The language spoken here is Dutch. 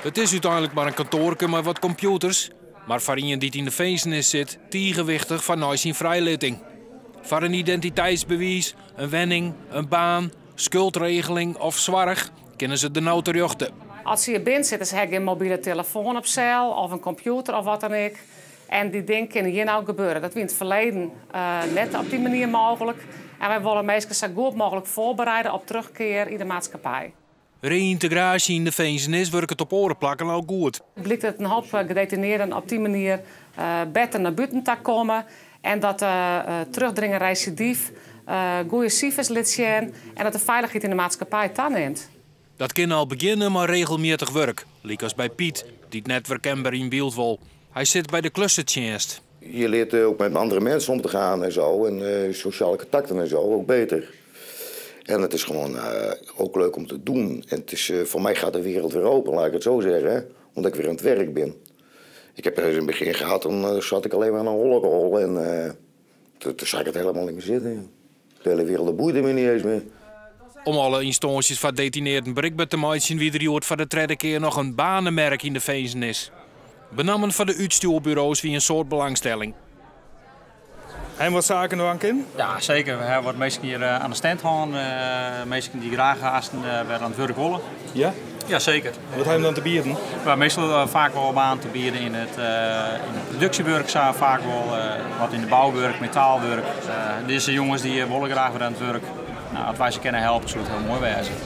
Het is uiteindelijk maar een kantoorke met wat computers. Maar voor iemand die in de feestnis zit, tegenwichtig van nooit zijn vrijlating. Voor een identiteitsbewijs, een wenning, een baan, schuldregeling of zwarg kunnen ze de nou terugten. Als ze hier binnen zitten, ze hebben een mobiele telefoon op zeil of een computer of wat dan ook. En die dingen kunnen hier nou gebeuren. Dat was in het verleden net op die manier mogelijk. En wij willen mensen zo goed mogelijk voorbereiden op terugkeer in de maatschappij. Reïntegratie in de feestnis werkt het op oren plakken al goed. Het blijkt dat een hoop gedetineerden op die manier beter naar buiten te komen. En dat terugdringen recidief goede cijfers liet zien en dat de veiligheid in de maatschappij toeneemt. Dat kan al beginnen, maar regelmatig werk. Liek als bij Piet, die het netwerkember in beeld wil. Hij zit bij de klussendienst. Je leert ook met andere mensen om te gaan en zo. En sociale contacten en zo, ook beter. En het is gewoon ook leuk om te doen. En het is, voor mij gaat de wereld weer open, laat ik het zo zeggen. Hè? Omdat ik weer aan het werk ben. Ik heb er in het begin gehad, dan zat ik alleen maar aan een rollerol. En toen zag ik het helemaal niet meer zitten. De hele wereld boeide me niet eens meer. Om alle instanties van detineerden bereikbaar te maken, wie er voor de tweede keer nog een banenmerk in de feestnis. Benammen van de uitstuurbureaus wie een soort belangstelling. En wat zaken er aan in? Ja, zeker. We hebben wat mensen hier aan de stand gaan. Mensen die graag weer aan het werk willen. Ja? Ja, zeker. Wat hebben we dan te bieden? Maar meestal vaak wel baan te bieden in het productiewerk, vaak wel wat in de bouwwerk, metaalwerk. Deze jongens die willen graag weer aan het werk. Nou, als wij ze kunnen helpen, zou het heel mooi zijn.